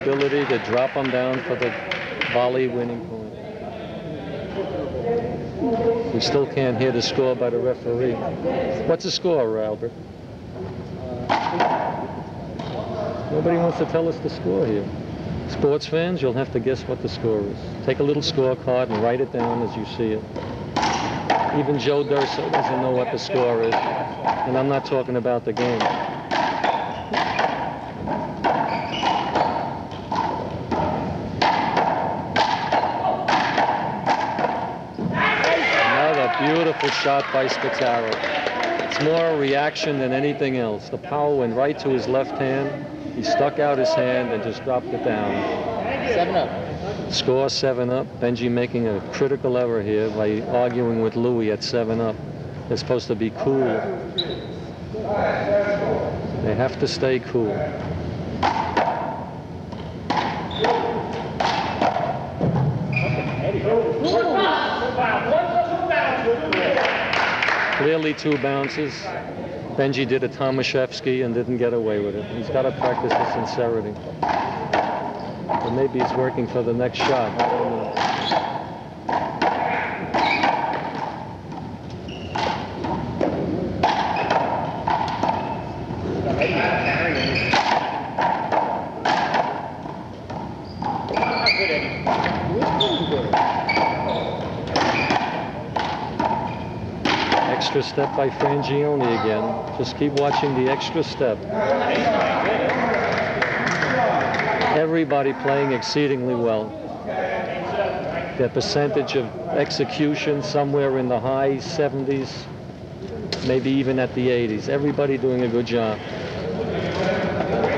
ability to drop them down for the volley winning point. We still can't hear the score by the referee. What's the score, Albert? Nobody wants to tell us the score here. Sports fans, you'll have to guess what the score is. Take a little scorecard and write it down as you see it. Even Joe Durso doesn't know what the score is. And I'm not talking about the game. Beautiful shot by Spattaro. It's more a reaction than anything else. The power went right to his left hand. He stuck out his hand and just dropped it down. 7-up. Score 7-up. Benji making a critical error here by arguing with Louie at 7-up. They're supposed to be cool. They have to stay cool. Clearly 2 bounces. Benji did a Tomaszewski and didn't get away with it. He's got to practice his sincerity. But maybe he's working for the next shot. I don't know. Extra step by Frangione again. Just keep watching the extra step. Everybody playing exceedingly well. Their percentage of execution somewhere in the high 70s, maybe even at the 80s. Everybody doing a good job.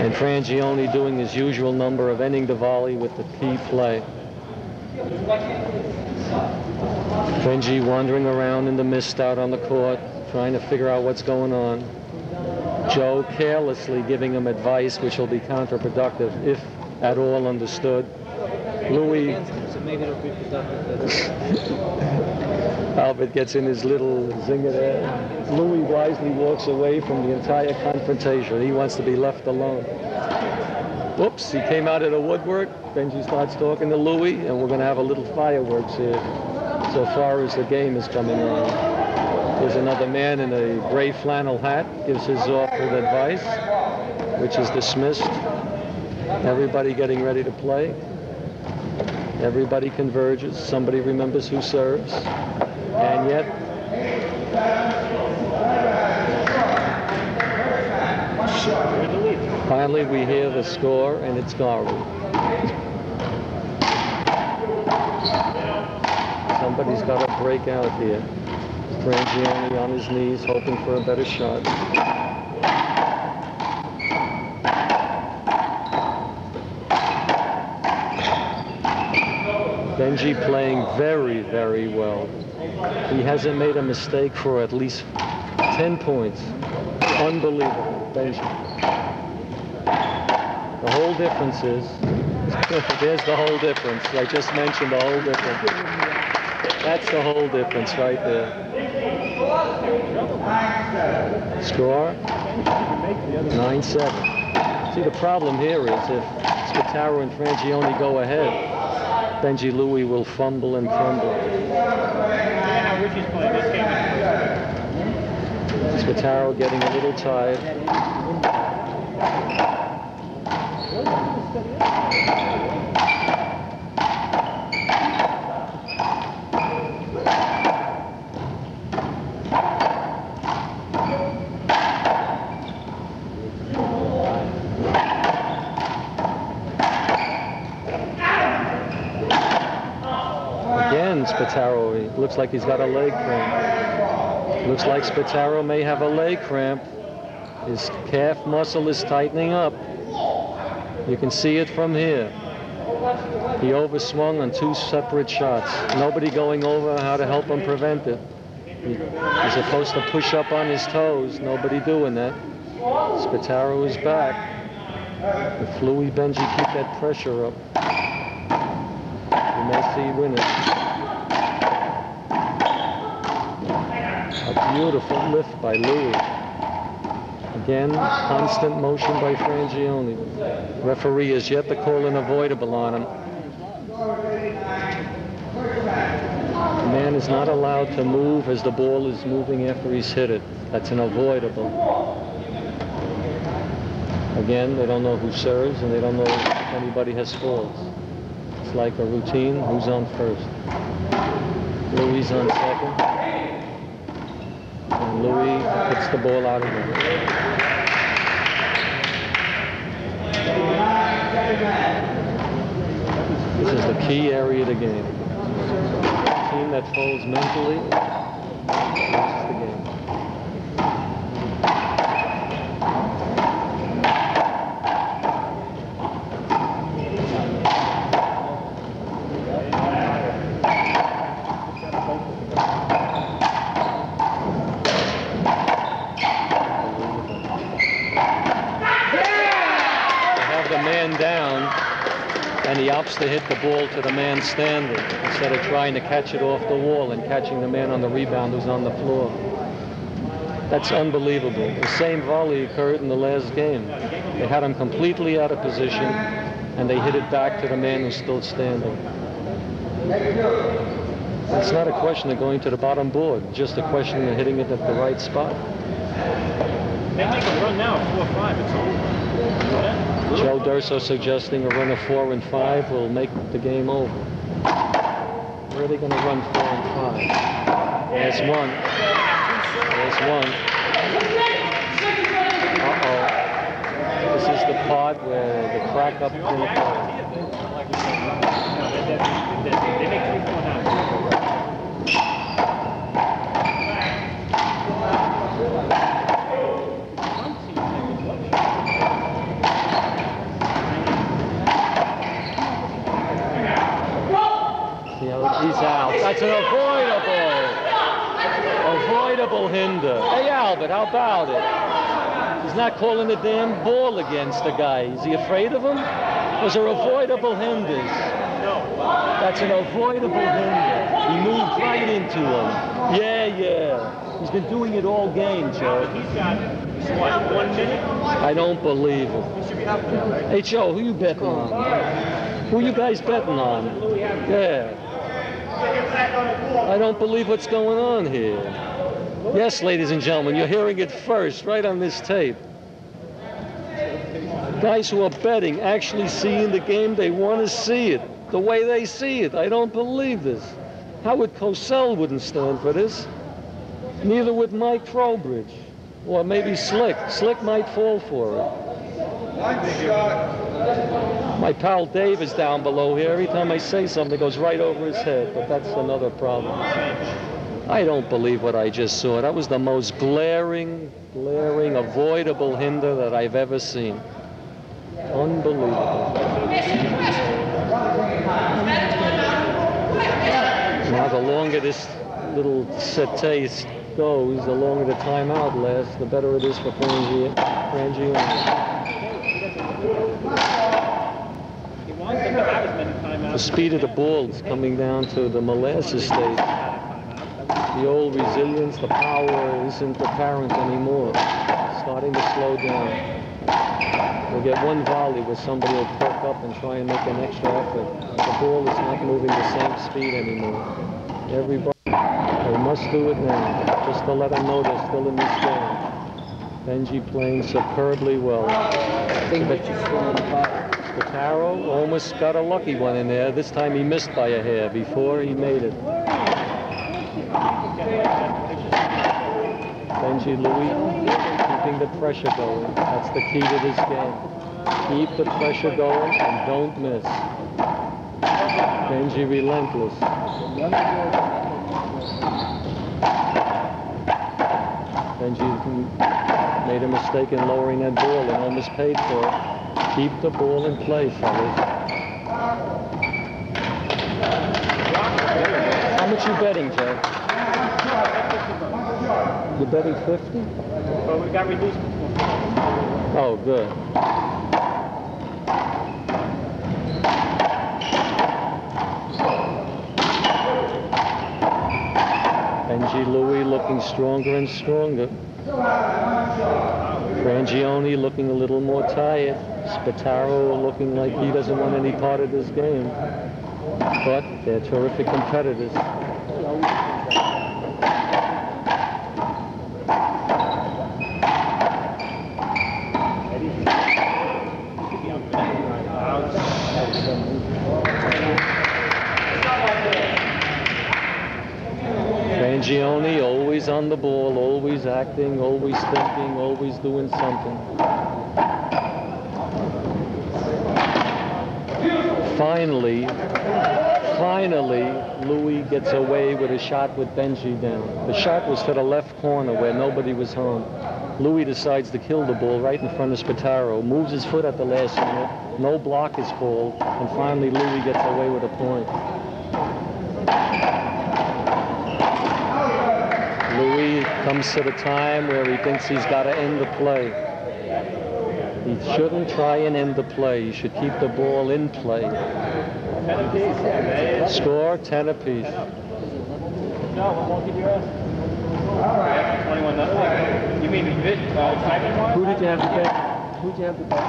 And Frangione doing his usual number of ending the volley with the key play. Benji wandering around in the mist out on the court, trying to figure out what's going on. Joe carelessly giving him advice which will be counterproductive, if at all understood. Louie... Albert gets in his little zinger there. Louie wisely walks away from the entire confrontation. He wants to be left alone. Whoops, he came out of the woodwork. Benji starts talking to Louie, and we're going to have a little fireworks here. So far as the game is coming on. There's another man in a gray flannel hat, gives his offered advice, which is dismissed. Everybody getting ready to play. Everybody converges. Somebody remembers who serves. And yet, finally we hear the score, and it's Garu. Somebody's got to break out here. Frangione on his knees, hoping for a better shot. Benji playing very, very well. He hasn't made a mistake for at least 10 points. Unbelievable, Benji. The whole difference is, there's the whole difference. I just mentioned the whole difference. That's the whole difference right there. Score, 9-7. See, the problem here is if Spattaro and Frangione go ahead, Benji Louie will fumble and crumble. Spattaro getting a little tired. Spattaro, looks like he's got a leg cramp. Looks like Spattaro may have a leg cramp. His calf muscle is tightening up. You can see it from here. He overswung on 2 separate shots. Nobody going over how to help him prevent it. He's supposed to push up on his toes. Nobody doing that. Spattaro is back. If Louie Benji keep that pressure up, we may see winners. A beautiful lift by Louie. A Again, constant motion by Frangione. Referee has yet to call an avoidable on him. The man is not allowed to move as the ball is moving after he's hit it. That's an avoidable. Again, they don't know who serves and they don't know if anybody has faults. It's like a routine. Who's on first? Louie's on second. And Louie puts the ball out again. This is the key area of the game. A team that folds mentally loses the game. Down, and he opts to hit the ball to the man standing instead of trying to catch it off the wall and catching the man on the rebound who's on the floor. That's unbelievable. The same volley occurred in the last game. They had him completely out of position, and they hit it back to the man who's still standing. It's not a question of going to the bottom board, just a question of hitting it at the right spot. They make a run now, 4-5, it's over. Joe D'Urso suggesting a run of 4 and 5 will make the game over. Where are they going to run 4 and 5? There's one. There's one. Uh-oh. This is the part where the crack up in the part. They make 3-4 now. He's out. That's an avoidable hinder. Hey, Albert, how about it? He's not calling the damn ball against the guy. Is he afraid of him? Those are avoidable hinders. That's an avoidable hinder. He moved right into him. Yeah. He's been doing it all game, Joe. He's got, what, 1 minute? I don't believe it. Hey, Joe, who you betting on? Who you guys betting on? Yeah. I don't believe what's going on here. Yes, ladies and gentlemen, you're hearing it first, right on this tape. Guys who are betting, actually seeing the game, they want to see it the way they see it. I don't believe this. Howard Cosell wouldn't stand for this. Neither would Mike Trowbridge. Or maybe Slick. Slick might fall for it. My pal Dave is down below here. Every time I say something, it goes right over his head, but that's another problem. I don't believe what I just saw. That was the most glaring, avoidable hinder that I've ever seen. Unbelievable. Now, the longer this little set goes, the longer the timeout lasts, the better it is for Frangione. The speed of the ball is coming down to the molasses stage. The old resilience, the power isn't apparent anymore. It's starting to slow down. We'll get one volley where somebody will perk up and try and make an extra effort. The ball is not moving the same speed anymore. Everybody, they must do it now, just to let them know they're still in this game. Benji playing superbly well. Spattaro almost got a lucky one in there. This time he missed by a hair. Before he made it. Benji Louie keeping the pressure going. That's the key to this game. Keep the pressure going and don't miss. Benji relentless. Benji made a mistake in lowering that ball and almost paid for it. Keep the ball in play, fellas. How much you betting, Joe? You're betting 50? Well, we got reduced before. Oh, good. Benji Louie looking stronger and stronger. Frangione looking a little more tired. Spattaro looking like he doesn't want any part of this game. But they're terrific competitors. Frangione always on the ball, always acting, always thinking, always doing something. Finally, Louie gets away with a shot with Benji down. The shot was to the left corner where nobody was home. Louie decides to kill the ball right in front of Spattaro, moves his foot at the last minute, no block is called, and finally Louie gets away with a point. Louie comes to the time where he thinks he's got to end the play. He shouldn't try and end the play. He should keep the ball in play. Score 10 apiece. No, won't keep your ass. All right. 21-0. You mean excitement-wise? Who did you have to bet? Who did you have to bet?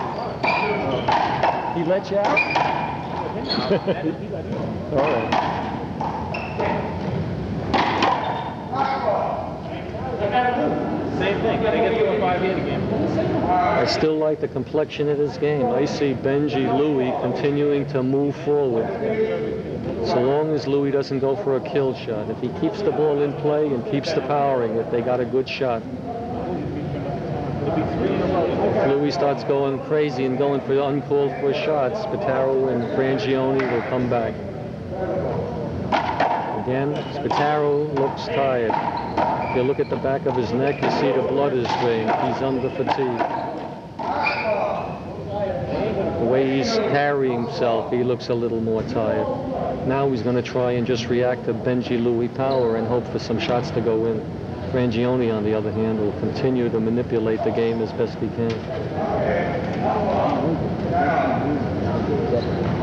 He let you out? All right. Same thing. They get 2 or 5 hit again. I still like the complexion of this game. I see Benji, Louie continuing to move forward. So long as Louie doesn't go for a kill shot. If he keeps the ball in play and keeps the powering it, they got a good shot. If Louie starts going crazy and going for uncalled for shots, Spattaro and Frangione will come back. Again, Spattaro looks tired. If you look at the back of his neck, you see the blood is drained. He's under fatigue. The way he's carrying himself, he looks a little more tired. Now he's going to try and just react to Benji Louie power and hope for some shots to go in. Frangione, on the other hand, will continue to manipulate the game as best he can.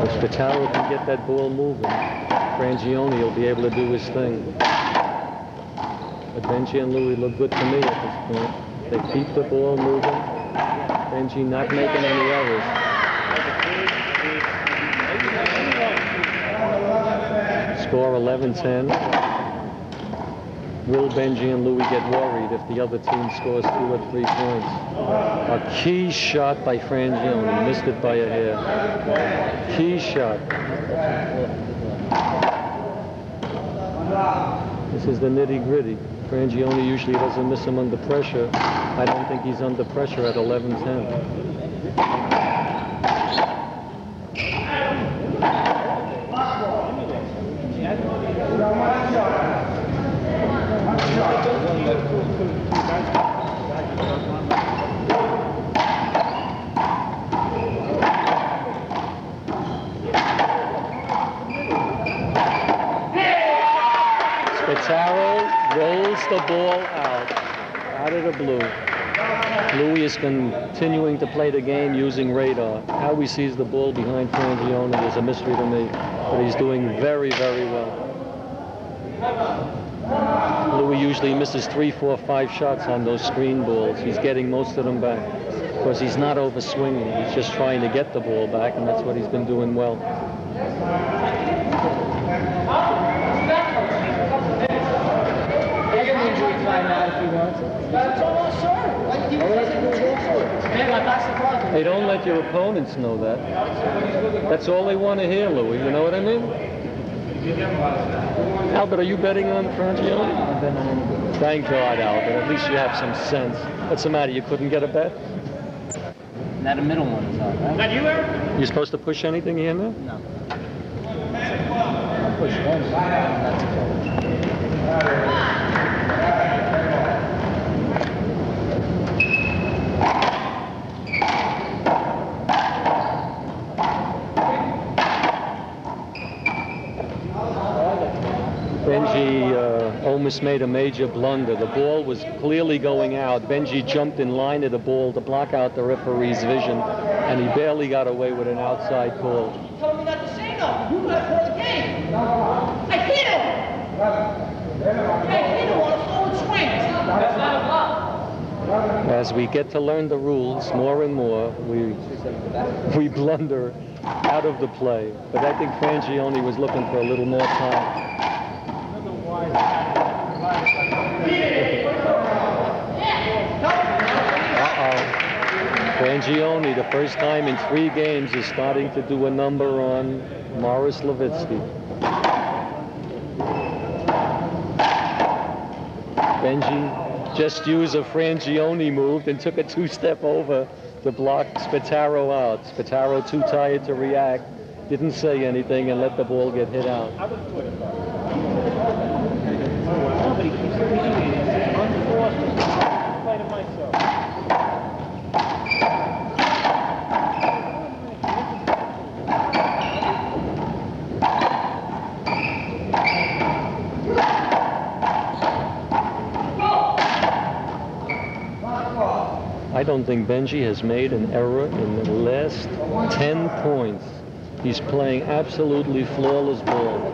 If Spattaro can get that ball moving, Frangione will be able to do his thing. But Benji and Louie look good to me at this point. They keep the ball moving. Benji not making any errors. Score 11-10. Will Benji and Louie get worried if the other team scores 2 or 3 points? A key shot by Frangione. Missed it by a hair. Key shot. This is the nitty-gritty. Frangione usually doesn't miss him under pressure. I don't think he's under pressure at 11-10. Spattaro rolls the ball out of the blue. Louie is continuing to play the game using radar. How he sees the ball behind Frangione is a mystery to me, but he's doing very, very well. Louie usually misses 3, 4, 5 shots on those screen balls. He's getting most of them back because he's not overswinging. He's just trying to get the ball back, and that's what he's been doing well. They don't let your opponents know that. That's all they want to hear, Louie. You know what I mean? Albert, are you betting on Frangione? I'm betting on anything. Thank God, Albert. At least you have some sense. What's the matter? You couldn't get a bet? That middle one is on, right? Is that you, Eric? You supposed to push anything here now? No. I'll push them. That's okay. Benji almost made a major blunder. The ball was clearly going out. Benji jumped in line of the ball to block out the referee's vision, and he barely got away with an outside call. You told me not to say no. You got to call the game. I hit him. I hit him on a forward swing. That's not a block. As we get to learn the rules more and more, we blunder out of the play. But I think Frangione was looking for a little more time. Frangione, the first time in 3 games, is starting to do a number on Morris Levitsky. Benji just used a Frangione move and took a 2-step over to block Spattaro out. Spattaro, too tired to react, didn't say anything and let the ball get hit out. I don't think Benji has made an error in the last 10 points. He's playing absolutely flawless ball.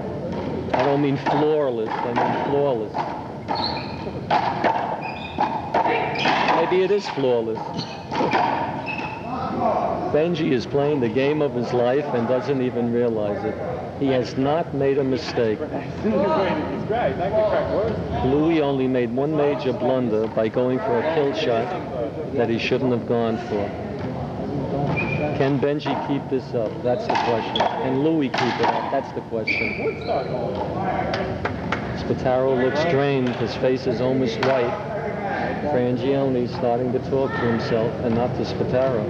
I don't mean flawless, I mean flawless. Maybe it is flawless. Benji is playing the game of his life and doesn't even realize it. He has not made a mistake. Louie only made one major blunder by going for a kill shot that he shouldn't have gone for. Can Benji keep this up? That's the question. Can Louie keep it up? That's the question. Spattaro looks drained. His face is almost white. Frangione starting to talk to himself and not to Spattaro.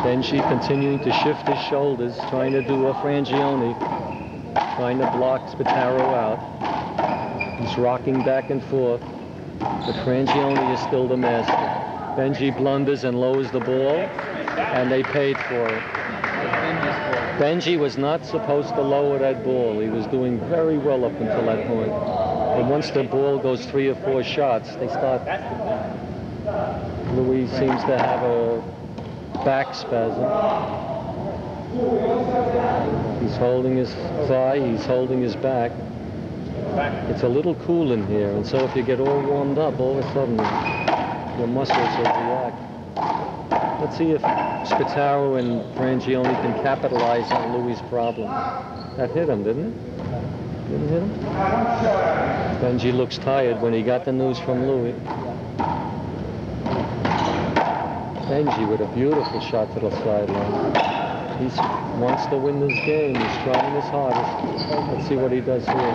Benji continuing to shift his shoulders, trying to do a Frangione, trying to block Spattaro out. He's rocking back and forth, but Frangione is still the master. Benji blunders and lowers the ball, and they paid for it. Benji was not supposed to lower that ball. He was doing very well up until that point. And once the ball goes 3 or 4 shots, they start. Louie seems to have a back spasm. He's holding his thigh, he's holding his back. It's a little cool in here, and so if you get all warmed up, all of a sudden your muscles will react. Let's see if Spattaro and Frangione can capitalize on Louie's problem. That hit him, didn't it? Didn't hit him? Benji looks tired when he got the news from Louie. Benji with a beautiful shot to the sideline. He wants to win this game. He's trying his hardest. Let's see what he does here.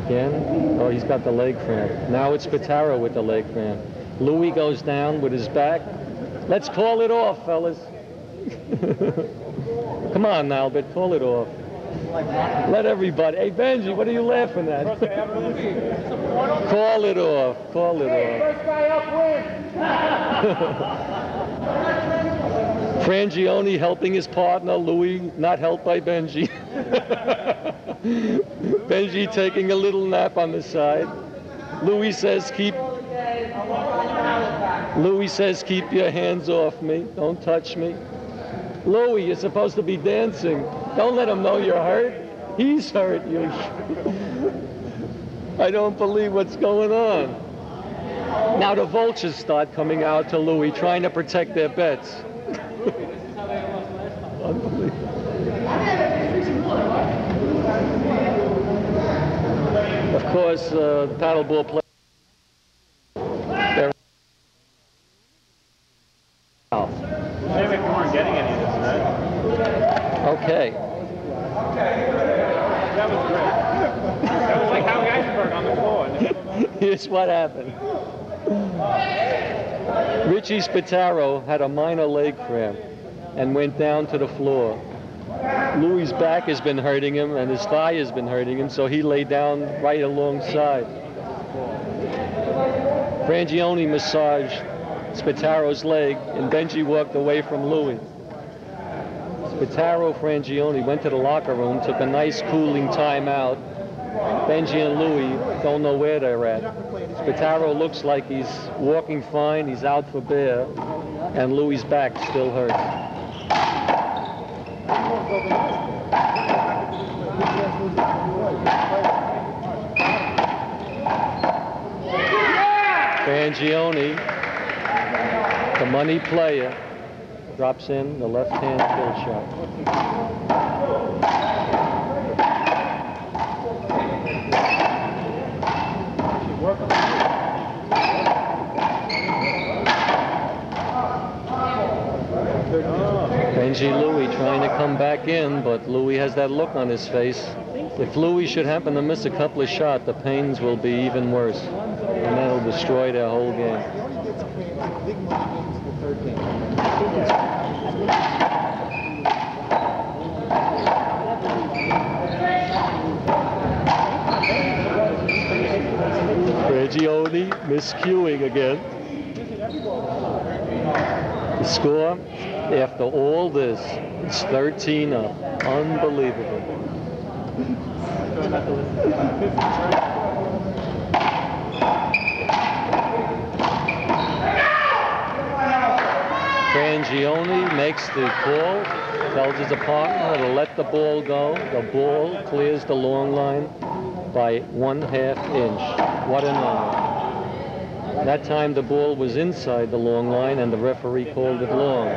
Again. Oh, he's got the leg cramp. Now it's Spattaro with the leg cramp. Louie goes down with his back. Let's call it off, fellas. Come on, Albert, call it off. Let everybody. Hey, Benji, what are you laughing at? Call it off. Call it off. First guy up wins. Frangione helping his partner, Louie not helped by Benji. Benji taking a little nap on the side. Louie says keep your hands off me. Don't touch me. Louie, you're supposed to be dancing. Don't let him know you're hurt. He's hurt you. I don't believe what's going on. Now the vultures start coming out to Louie, trying to protect their bets. Unbelievable. Of course, the paddleball players. Maybe we weren't getting any of this, right? Okay. That was great. That was like Howie Iceberg on the floor. Here's what happened. Richie Spattaro had a minor leg cramp and went down to the floor. Louie's back has been hurting him and his thigh has been hurting him, so he lay down right alongside. Frangione massaged Spattaro's leg, and Benji walked away from Louie. Spattaro, Frangione went to the locker room, took a nice cooling time out, Benji and Louie don't know where they're at. Spattaro looks like he's walking fine, he's out for bear, and Louie's back still hurts. Frangione, the money player, drops in the left-hand kill shot. Benji Louie trying to come back in, but Louie has that look on his face. If Louie should happen to miss a couple of shots, the pains will be even worse, and that'll destroy their whole game. Frangione miscuing again. The score, after all this, it's 13 up. Unbelievable. Frangione makes the call, tells his partner to let the ball go. The ball clears the long line by 1/2 inch. What an honor. That time the ball was inside the long line and the referee called it long.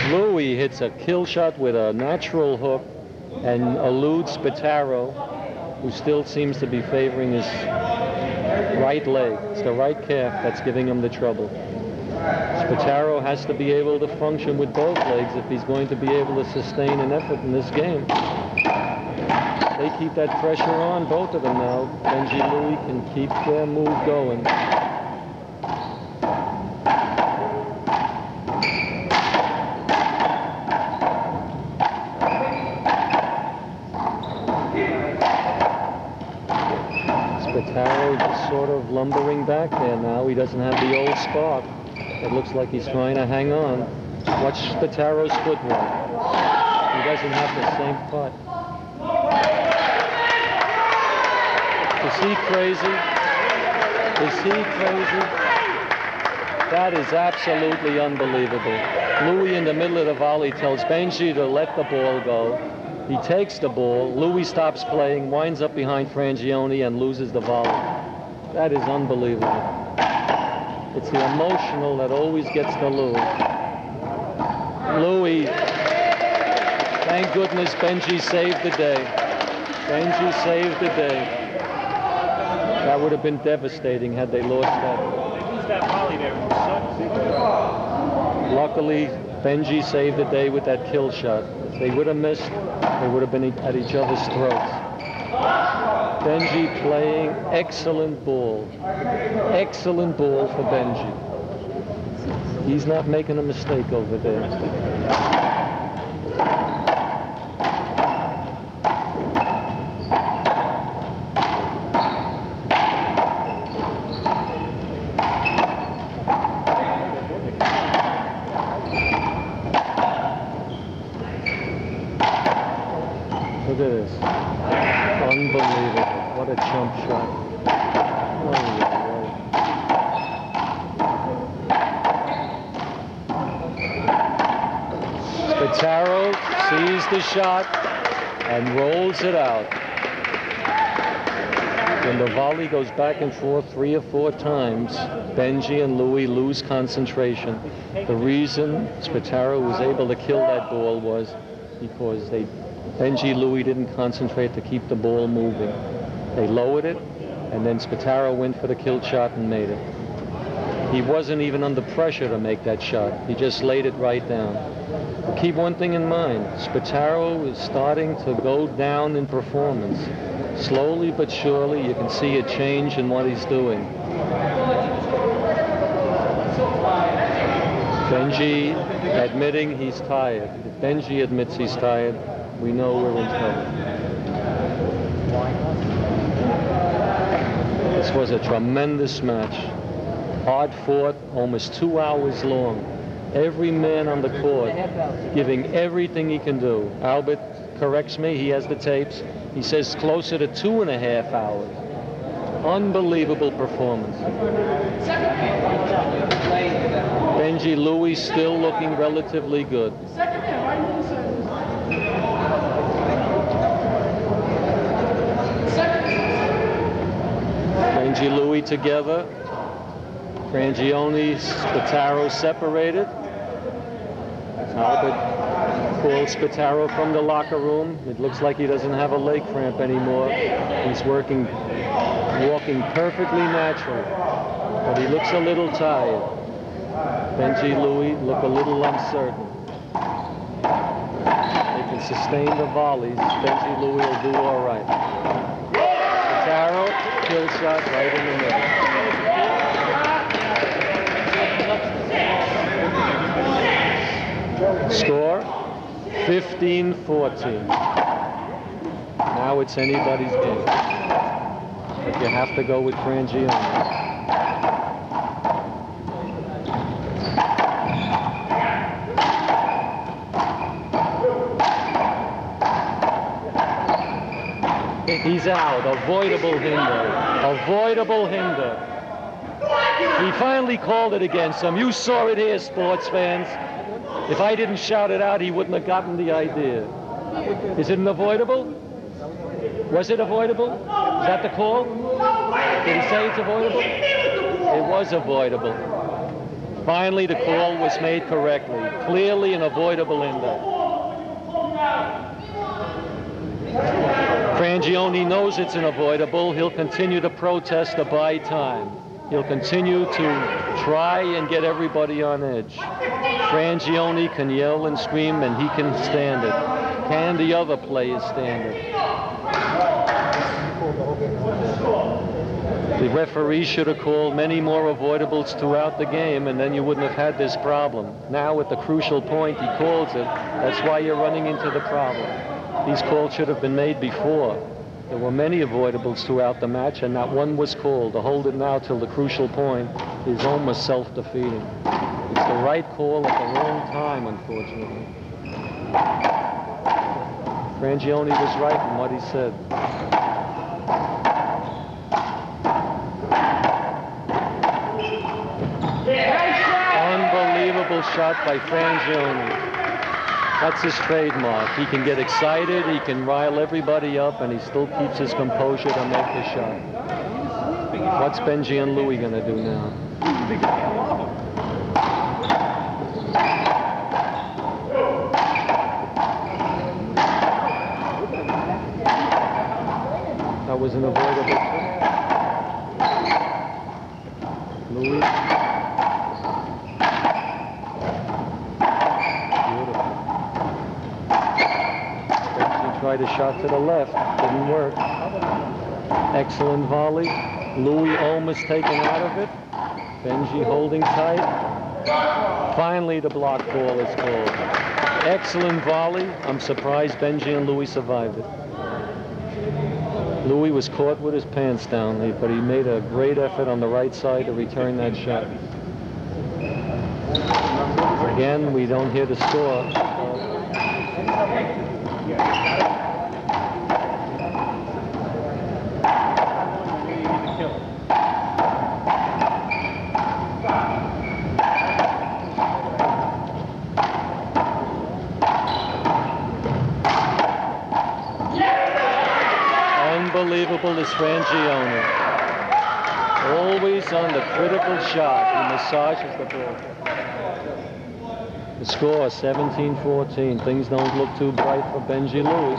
Louie hits a kill shot with a natural hook and eludes Spattaro, who still seems to be favoring his right leg. It's the right calf that's giving him the trouble. Spattaro has to be able to function with both legs if he's going to be able to sustain an effort in this game. They keep that pressure on, both of them now. Benji Louie can keep their move going. Spattaro just sort of lumbering back there now. He doesn't have the old spark. It looks like he's trying to hang on. Watch Spattaro's footwork. He doesn't have the same putt. Is he crazy? Is he crazy? That is absolutely unbelievable. Louie in the middle of the volley tells Benji to let the ball go. He takes the ball, Louie stops playing, winds up behind Frangione and loses the volley. That is unbelievable. It's the emotional that always gets to Louie. Louie, thank goodness Benji saved the day. Benji saved the day. That would have been devastating had they lost that. They lose that volley there. Luckily, Benji saved the day with that kill shot. If they would have missed, they would have been at each other's throats. Benji playing excellent ball. Excellent ball for Benji. He's not making a mistake over there. Look at this. Unbelievable. What a jump shot. Oh, Spattaro sees the shot and rolls it out. When the volley goes back and forth 3 or 4 times, Benji and Louie lose concentration. The reason Spattaro was able to kill that ball was because Benji Louie didn't concentrate to keep the ball moving. They lowered it, and then Spattaro went for the kill shot and made it. He wasn't even under pressure to make that shot. He just laid it right down. But keep one thing in mind. Spattaro is starting to go down in performance. Slowly but surely, you can see a change in what he's doing. Benji admitting he's tired. If Benji admits he's tired, we know we're in trouble. This was a tremendous match. Hard fought, almost 2 hours long. Every man on the court giving everything he can do. Albert corrects me, he has the tapes. He says closer to 2.5 hours. Unbelievable performance. Benji Louie still looking relatively good. Benji Louie together. Frangione, Spattaro separated. Albert calls Spattaro from the locker room. It looks like he doesn't have a leg cramp anymore. He's walking perfectly natural, but he looks a little tired. Benji Louie look a little uncertain. They can sustain the volleys. Benji Louie will do all right. Spattaro, kill shot right in the middle. Score, 15-14. Now it's anybody's game. But you have to go with Frangione. He's out. Avoidable hinder. Avoidable hinder. He finally called it against him. You saw it here, sports fans. If I didn't shout it out, he wouldn't have gotten the idea. Is it an avoidable? Was it avoidable? Is that the call? Did he say it's avoidable? It was avoidable. Finally, the call was made correctly. Clearly an avoidable hinder. Frangione knows it's an avoidable. He'll continue to protest to buy time. He'll continue to try and get everybody on edge. Frangione can yell and scream, and he can stand it. Can the other players stand it? The referee should have called many more avoidables throughout the game, and then you wouldn't have had this problem. Now, at the crucial point, he calls it. That's why you're running into the problem. These calls should have been made before. There were many avoidables throughout the match, and not one was called. To hold it now till the crucial point is almost self-defeating. It's the right call at the wrong time, unfortunately. Frangione was right in what he said. Unbelievable shot by Frangione. That's his trademark. He can get excited, he can rile everybody up, and he still keeps his composure to make the shot. What's Benji and Louie going to do now? That was an avoidable trick. Louie. Tried a shot to the left, didn't work. Excellent volley. Louie almost taken out of it. Benji holding tight. Finally, the block ball is called. Excellent volley. I'm surprised Benji and Louie survived it. Louie was caught with his pants down, but he made a great effort on the right side to return that shot. Again, we don't hear the score. Unbelievable is Frangione. Always on the critical shot. He massages the ball. The score, 17-14. Things don't look too bright for Benji Louie.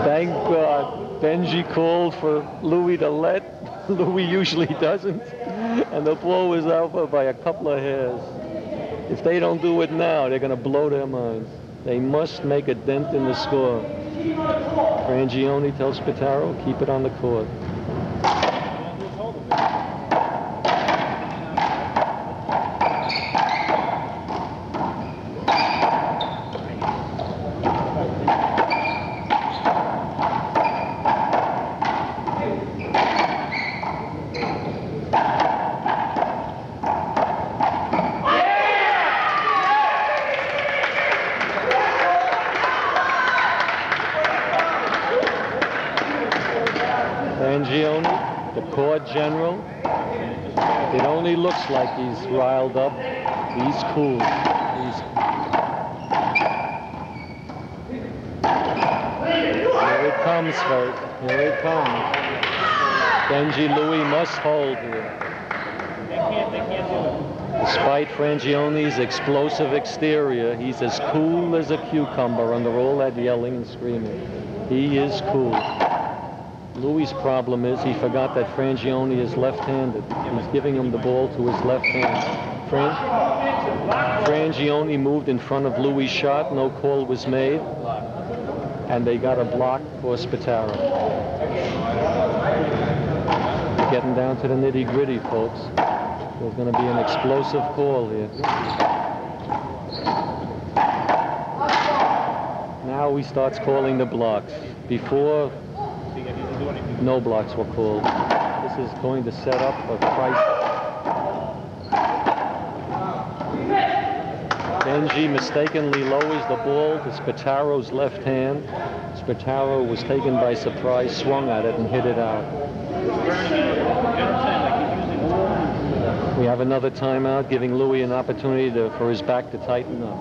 Thank God. Benji called for Louie to let. Louie usually doesn't. And the ball was over by a couple of hairs. If they don't do it now, they're going to blow their minds. They must make a dent in the score. Frangione tells Spattaro, keep it on the court. Frangione, the court general. It only looks like he's riled up. He's cool. Here it comes, folks. Here it comes. Benji Louie must hold here. They can't do it. Despite Frangione's explosive exterior, he's as cool as a cucumber under all that yelling and screaming. He is cool. Louie's problem is he forgot that Frangione is left-handed. He's giving him the ball to his left hand. Frangione moved in front of Louie's shot. No call was made. And they got a block for Spattaro. We're getting down to the nitty-gritty, folks. There's going to be an explosive call here. Now he starts calling the blocks. Before, no blocks were called. This is going to set up a crisis. Benji mistakenly lowers the ball to Spattaro's left hand. Spattaro was taken by surprise, swung at it, and hit it out. We have another timeout, giving Louie an opportunity for his back to tighten up.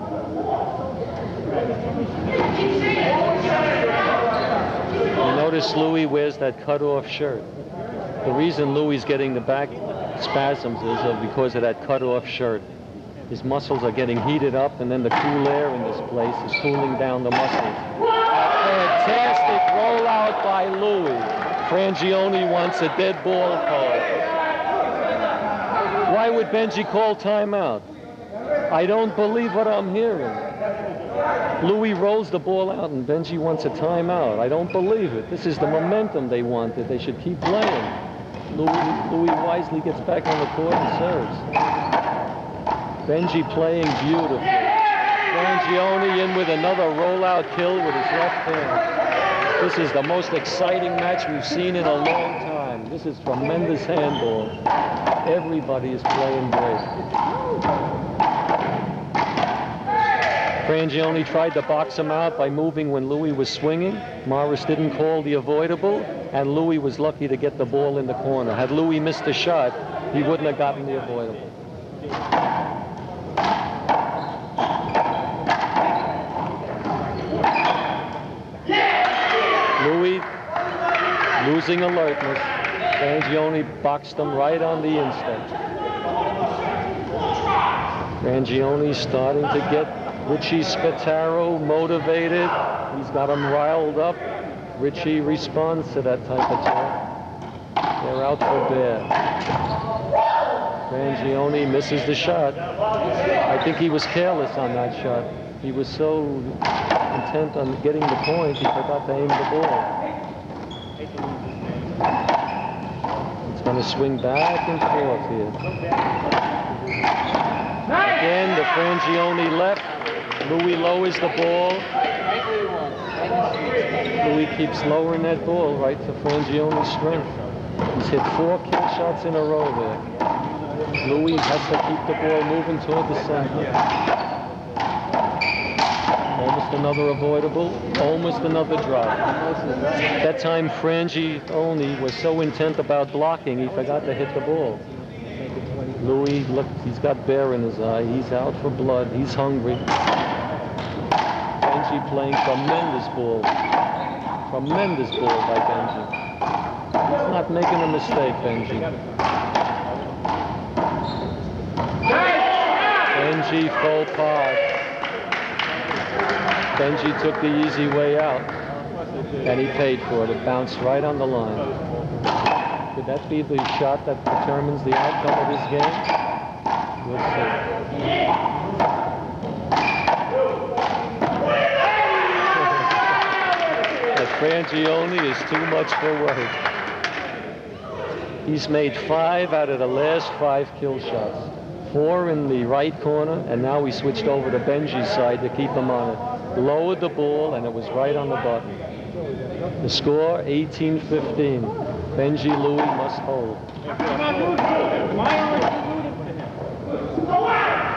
You notice Louie wears that cut-off shirt. The reason Louie's getting the back spasms is because of that cut-off shirt. His muscles are getting heated up, and then the cool air in this place is cooling down the muscles. Fantastic rollout by Louie. Frangione wants a dead ball call. Why would Benji call timeout? I don't believe what I'm hearing. Louie rolls the ball out, and Benji wants a timeout. I don't believe it. This is the momentum they wanted. They should keep playing. Louie wisely gets back on the court and serves. Benji playing beautifully. Frangione in with another rollout kill with his left hand. This is the most exciting match we've seen in a long time. This is tremendous handball. Everybody is playing great. Frangione tried to box him out by moving when Louie was swinging. Morris didn't call the avoidable, and Louie was lucky to get the ball in the corner. Had Louie missed a shot, he wouldn't have gotten the avoidable. Louie losing alertness. Frangione boxed him right on the instant. Frangione starting to get Richie Spattaro motivated. He's got him riled up. Richie responds to that type of talk. They're out for bad. Frangione misses the shot. I think he was careless on that shot. He was so intent on getting the point, he forgot to aim the ball. It's going to swing back and forth here. Again, the Frangione left. Louie lowers the ball. Louie keeps lowering that ball right to Frangione's strength. He's hit 4 kill shots in a row there. Louie has to keep the ball moving toward the center. Almost another avoidable, almost another drop. That time Frangione was so intent about blocking, he forgot to hit the ball. Louie, look, he's got bear in his eye. He's out for blood. He's hungry. Benji playing tremendous ball. Tremendous ball by Benji. He's not making a mistake, Benji. Benji faux pas. Benji took the easy way out, and he paid for it. It bounced right on the line. Could that be the shot that determines the outcome of this game? We'll see. That Frangione is too much for work. He's made 5 out of the last 5 kill shots. 4 in the right corner, and now we switched over to Benji's side to keep him on it. Lowered the ball, and it was right on the button. The score, 18-15. Benji Louie must hold.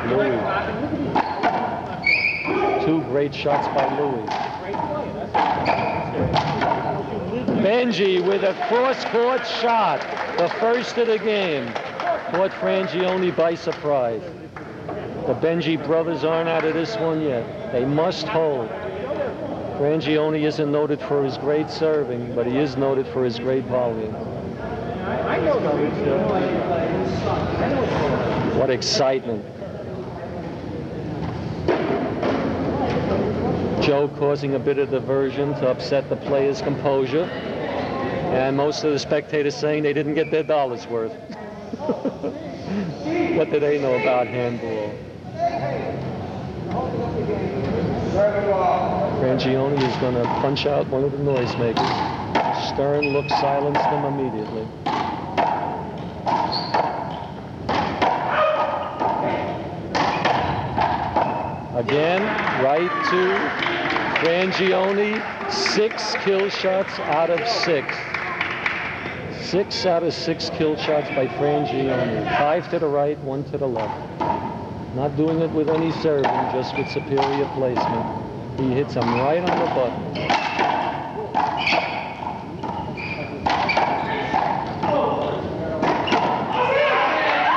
Louie. 2 great shots by Louie. Benji with a cross-court shot, the first of the game. Caught Frangione by surprise. The Benji brothers aren't out of this one yet. They must hold. Frangione isn't noted for his great serving, but he is noted for his great volleying. I know those. What excitement. Joe causing a bit of diversion to upset the players' composure. And most of the spectators saying they didn't get their dollar's worth. What do they know about handball? Frangione is going to punch out one of the noisemakers. Stern look silenced him immediately. Again, right to Frangione. 6 kill shots out of 6. 6 out of 6 kill shots by Frangione. 5 to the right, 1 to the left. Not doing it with any serving, just with superior placement. He hits him right on the button.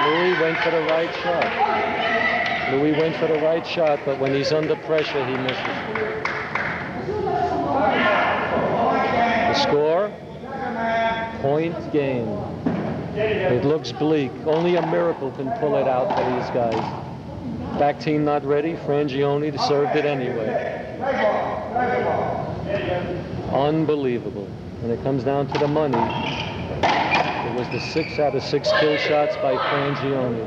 Louie went for the right shot. Louie went for the right shot, but when he's under pressure, he misses. The score? Point game. It looks bleak. Only a miracle can pull it out for these guys. Back team not ready. Frangione served it anyway. Unbelievable. When it comes down to the money, it was the 6 out of 6 kill shots by Frangione.